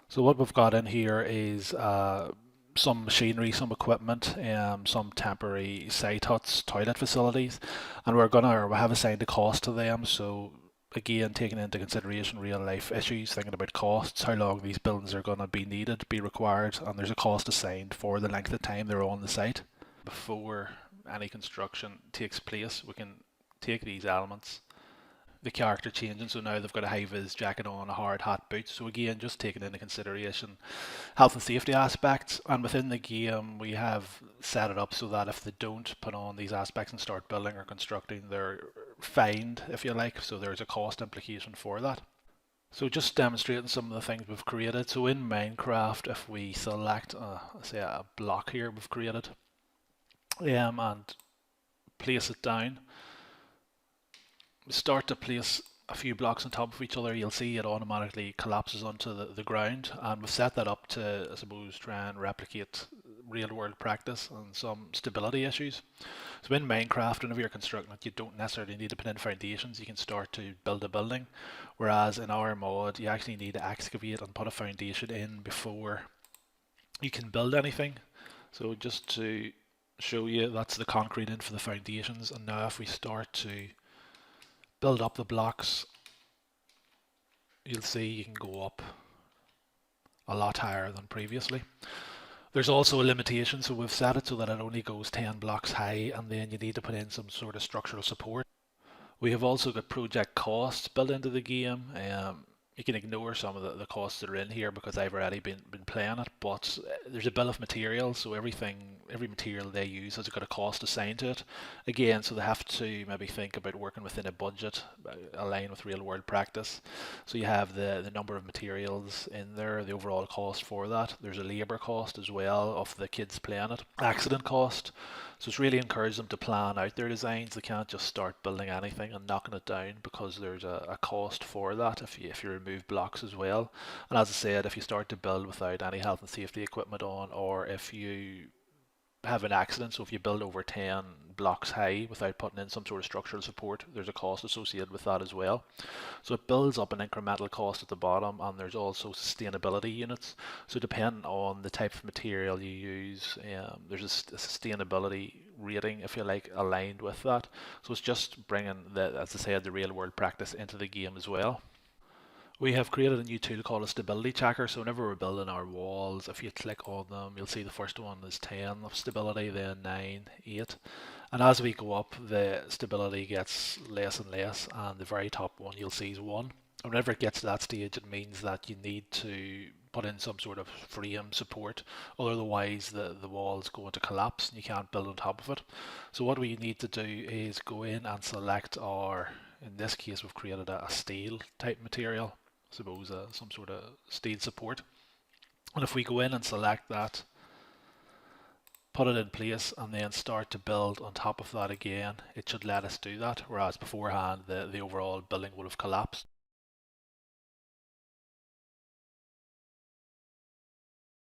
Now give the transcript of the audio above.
So what we've got in here is some machinery, some equipment, some temporary site huts, toilet facilities, and we have assigned a cost to them. So again, taking into consideration real life issues, thinking about costs, how long these buildings are going to be needed, be required, and there's a cost assigned for the length of time they're on the site. Before any construction takes place, we can take these elements, the character changing. So now they've got a high vis jacket on, a hard hat, boots. So again, just taking into consideration health and safety aspects. And within the game, we have set it up so that if they don't put on these aspects and start building or constructing, they're fined, if you like. So there's a cost implication for that. So just demonstrating some of the things we've created. So in Minecraft, if we select, say a block here we've created, and place it down, start to place a few blocks on top of each other, you'll see it automatically collapses onto the ground. And we've set that up to, I suppose, try and replicate real world practice and some stability issues. So in Minecraft, whenever you're constructing it, you don't necessarily need to put in foundations. You can start to build a building. Whereas in our mod, you actually need to excavate and put a foundation in before you can build anything. So just to show you, that's the concrete in for the foundations. And now if we start to build up the blocks, you'll see you can go up a lot higher than previously. There's also a limitation, so we've set it so that it only goes 10 blocks high, and then you need to put in some sort of structural support. We have also got project costs built into the game. You can ignore some of the costs that are in here because I've already been playing it, but there's a bill of materials, so every material they use has got a cost assigned to it. Again, so they have to maybe think about working within a budget, align with real world practice. So you have the number of materials in there, the overall cost for that. There's a labour cost as well of the kids playing it. Accident cost. So it's really encouraged them to plan out their designs. They can't just start building anything and knocking it down because there's a cost for that if you remove blocks as well. And as I said, if you start to build without any health and safety equipment on, or if you have an accident, so if you build over 10 blocks high without putting in some sort of structural support, there's a cost associated with that as well. So it builds up an incremental cost at the bottom, and there's also sustainability units. So depending on the type of material you use, there's a sustainability rating, if you like, aligned with that. So it's just bringing as I said, the real world practice into the game as well. We have created a new tool called a stability checker. So whenever we're building our walls, if you click on them, you'll see the first one is 10 of stability, then 9, 8. And as we go up, the stability gets less and less, and the very top one you'll see is 1. And whenever it gets to that stage, it means that you need to put in some sort of frame support, otherwise the wall's going to collapse and you can't build on top of it. So what we need to do is go in and select our, in this case we've created a steel type material, suppose some sort of steel support. And if we go in and select that, put it in place, and then start to build on top of that again, it should let us do that, whereas beforehand the overall building would have collapsed.